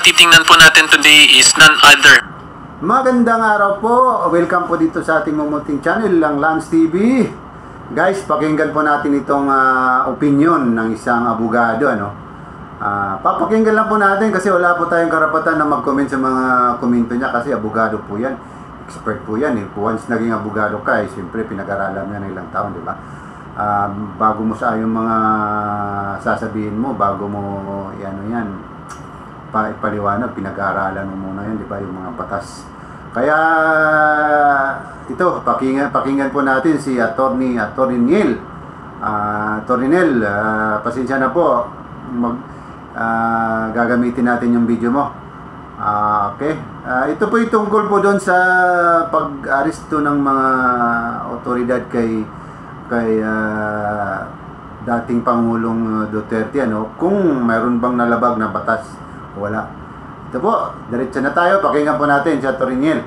titingnan po natin today is none other. Magandang araw po. Welcome po dito sa ating mumunting channel, lang Lance TV. Guys, pakinggan po natin itong opinion ng isang abogado, ano. Papakinggan lang po natin kasi wala po tayong karapatan na mag-comment sa mga komento niya kasi abogado po yan. Expert po yan eh. Once naging abogado ka, siyempre pinag-aralan niya ng ilang taon, di ba? Bago mo sa yung mga sasabihin mo, bago mo ipaliwanag, pinag-aaralan mo muna yan, di ba, yung mga batas. Kaya ito, pakinggan po natin si Attorney Niel. Attorney Niel, pasensya na po, gagamitin natin yung video mo. Okay. Ito po yung tungkol po doon sa pag-aresto ng mga otoridad kay dating Pangulong Duterte, ano, kung mayroon bang nalabag na batas. Wala. Ito po, diretso na tayo. Pakinggan po natin si Attorney Niel.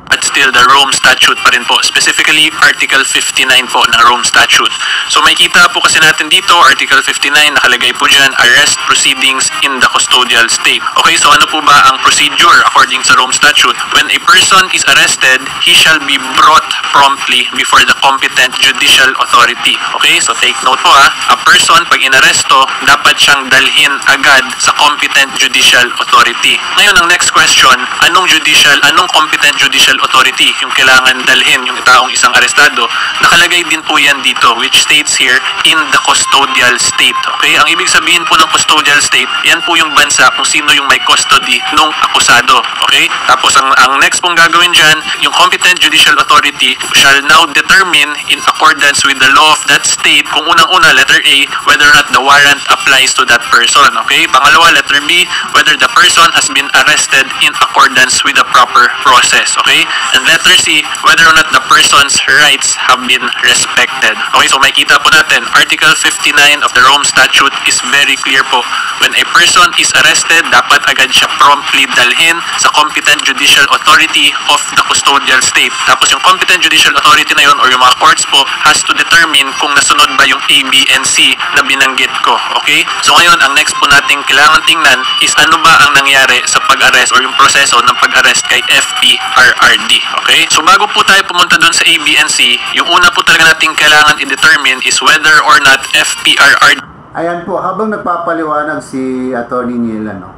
But still, the Rome Statute pa rin po. Specifically, Article 59 po ng Rome Statute. So, may kita po kasi natin dito, Article 59, nakalagay po dyan, arrest proceedings in the custodial state. Okay, so ano po ba ang procedure according sa Rome Statute? When a person is arrested, he shall be brought promptly before the competent judicial authority. Okay, so take note po a person, pag inaresto, dapat siyang dalhin agad sa competent judicial authority. Ngayon, ang next question, anong competent judicial authority yung kailangan dalhin yung taong isang arestado? Nakalagay din po yan dito, which states here, in the custodial state. Okay, ang ibig sabihin po ng custodial state, yan po yung bansa kung sino yung may custody nung akusado. Okay, tapos ang next pong gagawin dyan, yung competent judicial authority shall now determine in accordance with the law of that state, kung unang-una, letter A, whether or not the warrant applies to that person. Okay, pangalawa, letter B, whether the person has been arrested in accordance with the proper process. Okay, and letter C, whether or not the person's rights have been respected. Okay, so makita po natin, Article 59 of the Rome Statute is very clear po. When a person is arrested, dapat agad siya promptly dalhin sa competent judicial authority of the custodial state. Tapos yung competent judicial authority na yun, or yung mga courts po, has to determine kung nasunod ba yung A, B, and C na binanggit ko. Okay, so ngayon, ang next po natin kailangan tingnan is ano ba ang nangyari sa pag-arrest or yung proseso ng pag-arrest kay FPRRD. Okay, so bago po tayo pumunta dun sa A, B, and C, yung una po talaga natin kailangan i-determine is whether or not FPRRD. Ayan po, habang nagpapaliwanag si Attorney Niel, ano,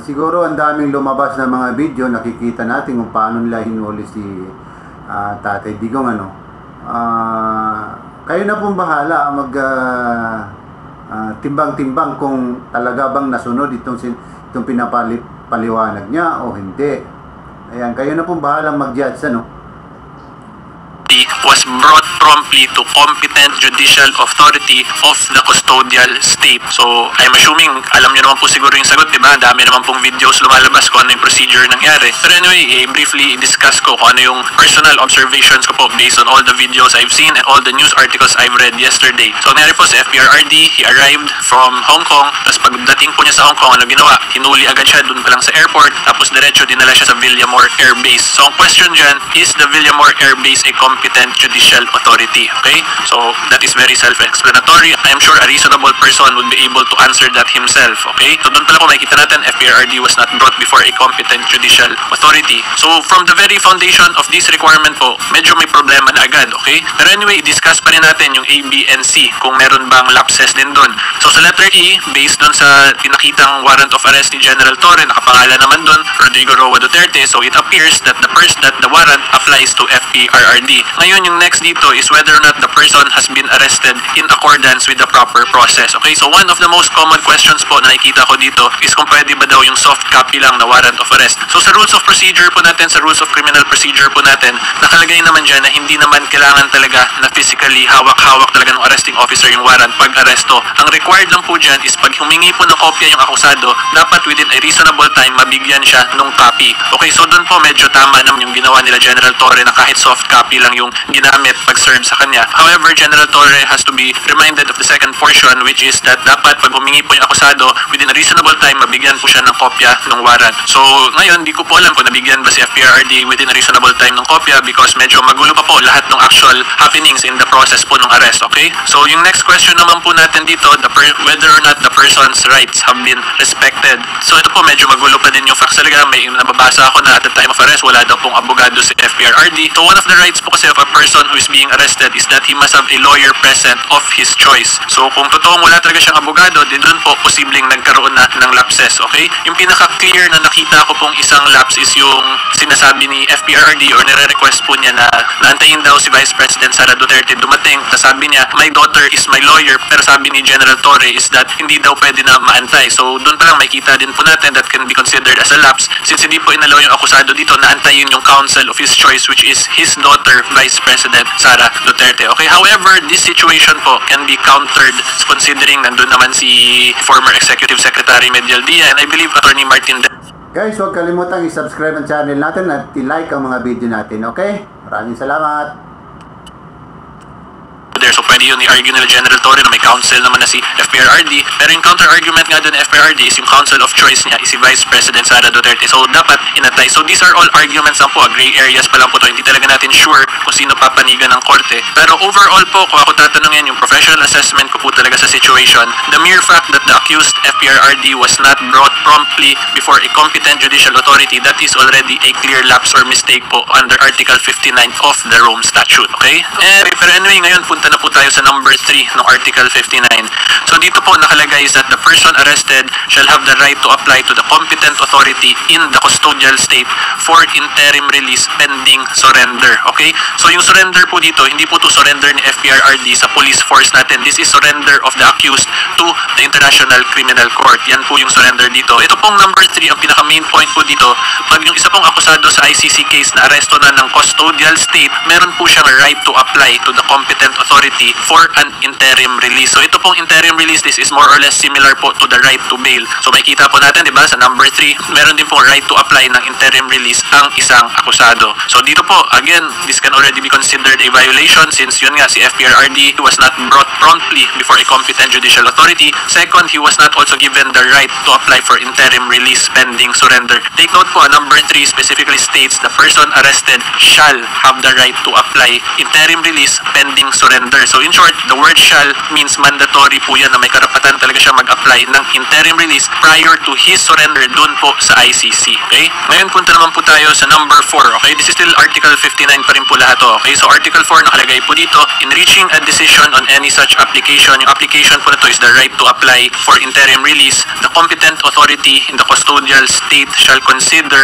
siguro ang daming lumabas na mga video, nakikita natin kung paano nila hinuli si Tatay Digong, ano. Kayo na pong bahala mag timbang-timbang kung talaga bang nasunod itong pinapaliwanag niya o hindi. Ayan, kayo na pong bahala mag-judge, ano. Was brought promptly to competent judicial authority of the custodial state. So, I'm assuming, alam nyo naman po siguro yung sagot, diba? Dami naman pong videos lumalabas kung ano yung procedure nangyari. Pero anyway, briefly i-discuss ko kung ano yung personal observations ko po based on all the videos I've seen and all the news articles I've read yesterday. So, nangyari po sa FPRRD, he arrived from Hong Kong, tapos pagdating po niya sa Hong Kong, ano ginawa? Hinuli agad siya dun pa lang sa airport, tapos diretso dinala siya sa Villamor Air Base. So, ang question dyan, is the Villamor Air Base a competent judicial authority? Okay, so that is very self-explanatory. I am sure a reasonable person would be able to answer that himself. Okay, so doon pala po makikita natin, FPRRD was not brought before a competent judicial authority. So from the very foundation of this requirement po, medyo may problema na agad. Okay, pero anyway, discuss pa rin natin yung A, B, and C kung meron bang lapses din doon. So sa letter E, based doon sa pinakitang warrant of arrest ni General Torre, nakapangalan naman doon Rodrigo Roa Duterte, so it appears that the warrant applies to FPRRD. Ngayon, yung next dito is whether or not the person has been arrested in accordance with the proper process. Okay, so one of the most common questions po na nakikita ko dito is kung pwede ba daw yung soft copy lang na warrant of arrest. So sa rules of procedure po natin, sa rules of criminal procedure po natin, nakalagay naman dyan na hindi naman kailangan talaga na physically hawak-hawak talaga ng arresting officer yung warrant pag aresto. Ang required lang po dyan is pag humingi po ng kopya yung akusado, dapat within a reasonable time mabigyan siya nung copy. Okay, so doon po medyo tama naman yung ginawa nila General Torre na kahit soft copy lang yung ginamit pag-serve sa kanya. However, General Torre has to be reminded of the second portion, which is that dapat pag humingi po yung akusado, within a reasonable time, mabigyan po siya ng kopya ng warrant. So, ngayon, di ko po alam kung nabigyan ba si FPRRD within a reasonable time ng kopya because medyo magulo pa po lahat ng actual happenings in the process po ng arrest, okay? So, yung next question naman po natin dito, whether or not the person's rights have been respected. So, ito po, medyo magulo pa din yung facts talaga. May nababasa ako na at the time of arrest, wala daw pong abogado si FPRRD. So, one of the rights po kasi of a person who is being arrested is that he must have a lawyer present of his choice. So, kung totoong wala talaga siyang abogado, din doon po posibleng nagkaroon na ng lapses, okay? Yung pinaka-clear na nakita ko pong isang lapse is yung sinasabi ni FPRRD or nire-request po niya na naantayin daw si Vice President Sara Duterte dumating. Tapos sabi niya, my daughter is my lawyer. Pero sabi ni General Torre is that hindi daw pwede na maantay. So, doon pa lang makita din po natin that can be considered as a lapse since hindi po inalaw yung akusado dito na antayin yung counsel of his choice which is his daughter, Vice President Sara Duterte. Okay, however, this situation po can be countered considering nandun naman si former Executive Secretary Medialdia and I believe Attorney Martin. Guys, huwag kalimutang i-subscribe ang channel natin at i-like ang mga video natin, okay? Maraming salamat! So pwede yun i-argue nila General Torre na may counsel naman na si FPRRD. Pero yung counter-argument nga doon ng FPRRD is yung counsel of choice niya is si Vice President Sara Duterte. So dapat inatay. So these are all arguments lang po. Gray areas pa lang po to. Hindi talaga natin sure kung sino papanigan ng korte. Pero overall po, kung ako tatanungin yung professional assessment ko po talaga sa situation, the mere fact that the accused FPRRD was not brought promptly before a competent judicial authority, that is already a clear lapse or mistake po under Article 59 of the Rome Statute. Okay? Pero anyway, ngayon punta na po tayo sa number 3 ng Article 59. So dito po nakalagay is that the person arrested shall have the right to apply to the competent authority in the custodial state for interim release pending surrender. Okay? So yung surrender po dito, hindi po to surrender ni FPRRD sa police force natin. This is surrender of the accused to the International Criminal Court. Yan po yung surrender dito. Ito pong number 3, ang pinaka main point po dito, pag yung isa pong akusado sa ICC case na aresto na ng custodial state, meron po siyang right to apply to the competent authority for an interim release. So ito pong interim release, this is more or less similar po to the right to bail. So makikita po natin, di ba, sa number 3, meron din po right to apply ng interim release ang isang akusado. So dito po, again, this can already be considered a violation since yun nga, si FPRRD was not brought promptly before a competent judicial authority. Second, he was not also given the right to apply for interim release pending surrender. Take note po, number 3 specifically states the person arrested shall have the right to apply interim release pending surrender. So in short, the word shall means mandatory po yan na may karapatan talaga siya mag-apply ng interim release prior to his surrender dun po sa ICC. Okay? Ngayon punta naman po tayo sa number 4. Okay? This is still Article 59 pa rin po lahat to. Okay? So Article 4 nakalagay po dito, in reaching a decision on any such application, yung application po na to is the right to apply for interim release. The competent authority in the custodial state shall consider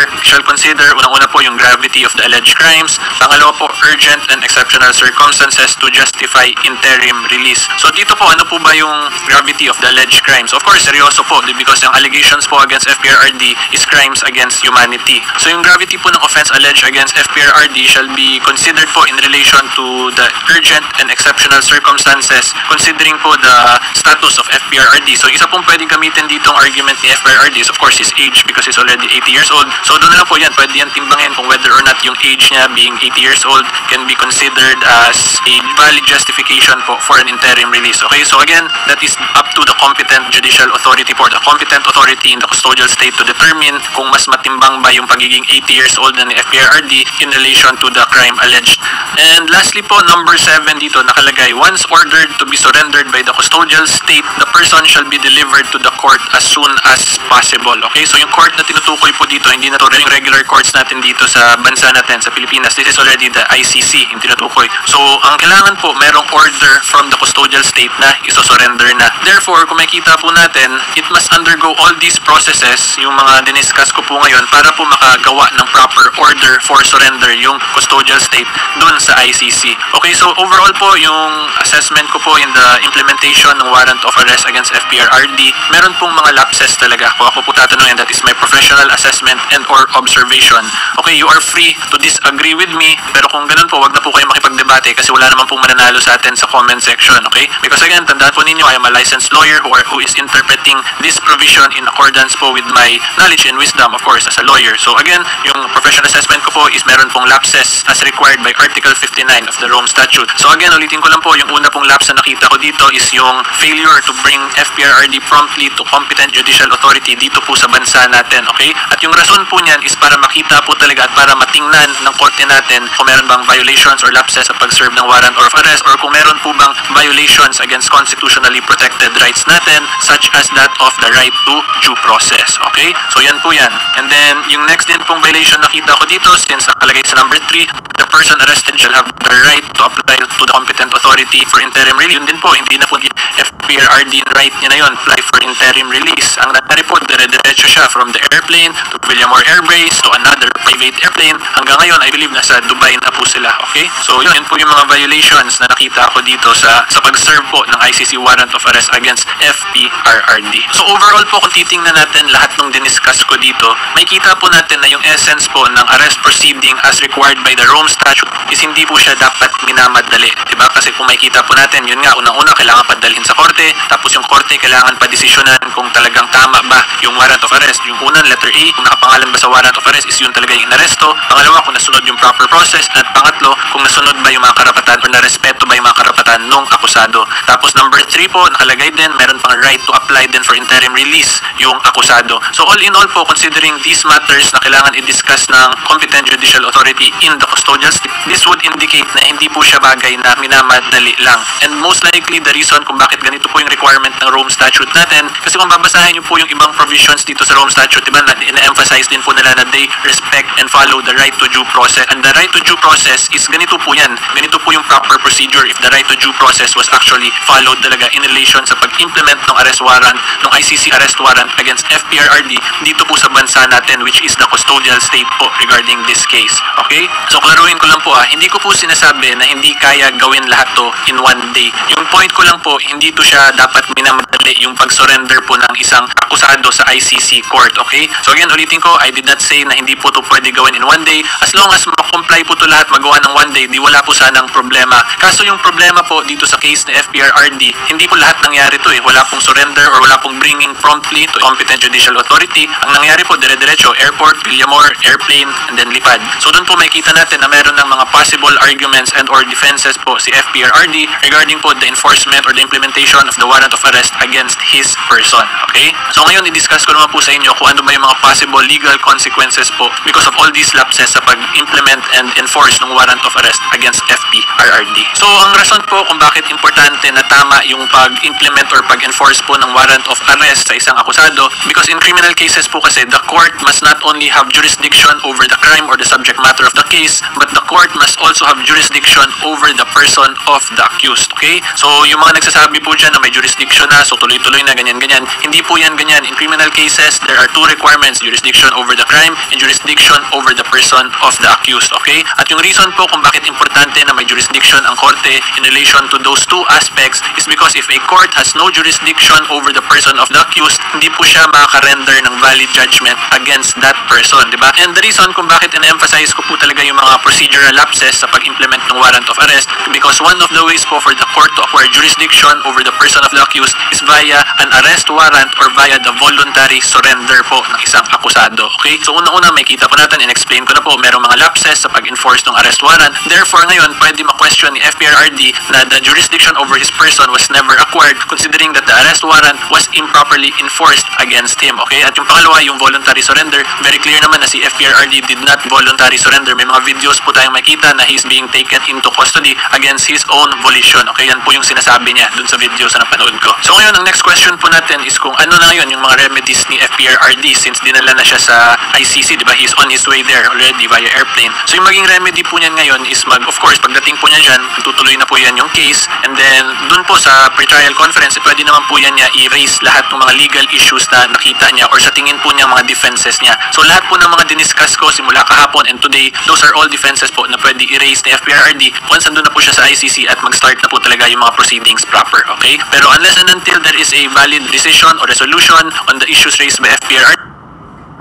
unang-una po yung gravity of the alleged crimes. Pangalawa po, urgent and exceptional circumstances to justify interim release. So dito po, ano po ba yung gravity of the alleged crimes? Of course, seryoso po because yung allegations po against FPRRD is crimes against humanity. So yung gravity po ng offense alleged against FPRRD shall be considered po in relation to the urgent and exceptional circumstances considering po the status of FPRRD. So isa pong pwedeng gamitin ditong argument ni FPRRD is of course his age because he's already 80 years old. So doon na lang po yan, pwede yan timbangin kung whether or not yung age niya being 80 years old can be considered as a valid justification po for an interim release. Okay, so again, that is up to the competent judicial authority po, the competent authority in the custodial state to determine kung mas matimbang ba yung pagiging 80 years old na ni FPRRD in relation to the crime alleged. And lastly po, number 7 dito nakalagay, once ordered to be surrendered by the custodial state, the person shall be delivered to the court as soon as possible. Okay, so yung court na tinutukoy po dito, hindi na to yung regular courts natin dito sa bansa natin, sa Pilipinas. This is already the ICC, yung tinutukoy. So, ang kailangan po, merong order from the custodial state na iso-surrender na. Therefore, kung makita po natin, it must undergo all these processes, yung mga diniscuss ko po ngayon, para po makagawa ng proper order for surrender yung custodial state dun sa ICC. Okay, so overall po, yung assessment ko po in the implementation ng warrant of arrest against FPRRD, meron pong mga lapses talaga. Kung ako po tatanungin, that is my professional assessment and or observation. Okay, you are free to disagree with me, pero kung ganun po, wag na po kayo makipagdebate kasi wala naman pong mananalo sa atin sa comment section. Okay? Because again, tandaan po ninyo, I am a licensed lawyer who is interpreting this provision in accordance po with my my knowledge and wisdom, of course, as a lawyer. So again, yung professional assessment ko po is meron pong lapses as required by Article 59 of the Rome Statute. So again, ulitin ko lang po, yung una pong lapse na nakita ko dito is yung failure to bring FPRRD promptly to competent judicial authority dito po sa bansa natin, okay? At yung rason po niyan is para makita po talaga at para matingnan ng korte natin kung meron bang violations or lapses sa pag-serve ng warrant of arrest or kung meron po bang violations against constitutionally protected rights natin such as that of the right to due process, okay? So yan po yan. And then, yung next din pong violation nakita ko dito, since nakalagay sa number 3, the person arrested shall have the right to apply to the competent authority for interim release. Yun din po, hindi na po FPRRD right niya na yun, apply for interim release. Ang nangyari po, dire-diretso siya from the airplane to Villamor Air Base to another private airplane. Hanggang ngayon, I believe nasa Dubai na po sila, okay? So yun po yung mga violations na nakita ko dito sa pag-serve po ng ICC warrant of arrest against FPRRD. So overall po, kung titingnan natin lahat ng diniscuss ko dito, may kita po natin na yung essence po ng arrest proceeding as required by the Rome Statute is hindi po siya dapat minamadali, diba? Kasi kung may kita po natin, yun nga, unang-una kailangan padalhin sa korte, tapos yung korte kailangan padesisyonan kung talagang tama ba yung warrant of arrest. Yung unang letter A, kung nakapangalan ba sa warrant of arrest is yun talaga yung inaresto. Pangalawa, kung nasunod yung proper process. At pangatlo, kung nasunod ba yung mga karapatan or narespeto ba yung mga karapatan nung akusado. Tapos number 3 po, nakalagay din, meron pang right to apply din for interim release yung akusado. So all in all po, considering these matters na kailangan i-discuss ng competent judicial authority in the custodial state, this would indicate na hindi po siya bagay na minamadali lang. And most likely, the reason kung bakit ganito po yung requirement ng Rome Statute natin, kasi kung babasahin niyo po yung ibang provisions dito sa Rome Statute, diba, ina-emphasize din po nila na they respect and follow the right to due process. And the right to due process is ganito po yan. Ganito po yung proper procedure if the right to due process was actually followed talaga in relation sa pag-implement ng arrest warrant, ng ICC arrest warrant against FPRRD dito po sa bansa natin, which is the custodial state po regarding this case. Okay? So klaruhin ko lang po hindi ko po sinasabi na hindi kaya gawin lahat to in one day. Yung point ko lang po, hindi to siya dapat minamadali yung pag-surrender po ng isang akusado sa ICC court. Okay? So again, ulitin ko, I did not say na hindi po to pwede gawin in one day. As long as makomply po to lahat, magawa ng one day, di wala po sanang problema. Kaso yung problema po dito sa case na FPRRD, hindi po lahat nangyari to Wala pong surrender or wala pong bringing promptly to competent judicial authority. Ang nangyari po, dire-diretso, airport, Villamor, airplane, and then lipad. So doon po makita natin na meron ng mga possible arguments and or defenses po si FPRRD regarding po the enforcement or the implementation of the warrant of arrest against his person. Okay? So ngayon, i-discuss ko naman po sa inyo kung ano ba yung mga possible legal consequences po because of all these lapses sa pag-implement and enforce ng warrant of arrest against FPRRD. So ang rason po kung bakit importante na tama yung pag-implement or pag-enforce po ng warrant of arrest sa isang akusado, because in criminal cases po kasi, the court must not only have jurisdiction over the crime or the subject matter of the case, but the court must also have jurisdiction over the person of the accused. Okay? So yung mga nagsasabi po dyan na may jurisdiction na, so tuloy-tuloy na ganyan-ganyan, hindi po yan ganyan. In criminal cases, there are two requirements: jurisdiction over the crime and jurisdiction over the person of the accused. Okay? At yung reason po kung bakit importante na may jurisdiction ang korte in relation to those two aspects is because if a court has no jurisdiction over the person of the accused, hindi po siya makaka-render ng valid judgment against that person, di ba? And the reason kung bakit in-emphasize ko po talaga yung mga procedural lapses sa pag-implement ng warrant of arrest, because one of the ways po for the court to acquire jurisdiction over the person of the accused is via an arrest warrant or via the voluntary surrender po ng isang akusado. Okay? So una-una, may kita po natin, in-explain ko na po, merong mga lapses sa pag-enforce ng arrest warrant. Therefore, ngayon, pwede ma-question ni FPRRD na the jurisdiction over his person was never acquired considering that the arrest warrant was improperly enforced against him. Okay? At yung pangalawa, yung voluntary surrender, very clear naman na si FPRRD did not voluntarily surrender. May mga videos po tayong makita na he's being taken into custody against his own volition. Okay? Yan po yung sinasabi niya dun sa video sa napanood ko. So ngayon, ang next question po natin is kung ano na ngayon yung mga remedies ni FPRRD since dinala na siya sa ICC, di ba? He's on his way there already via airplane. So yung maging remedy po niyan ngayon is of course, pagdating po niya dyan, tutuloy na po yan yung case, and then dun po sa pre-trial conference, pwede naman po yan niya i-raise lahat ng mga legal issues na nakita niya or sa tingin po niya mga defenses niya. So lahat po ng mga diniscuss ko simula kahapon and today, those are all defenses po na pwede i-raise ni FPRRD once andun na po siya sa ICC at mag-start na po talaga yung mga proceedings proper. Okay? Pero unless and until there is a valid decision or resolution on the issues raised by FPRRD,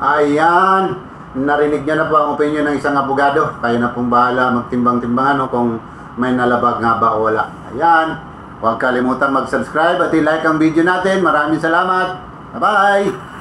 ayan, narinig niya na po ang opinion ng isang abogado. Kayo na pong bahala magtimbang-timbangan kung may nalabag nga ba o wala. Ayan, huwag kalimutan mag-subscribe at i-like ang video natin. Maraming salamat. Bye-bye!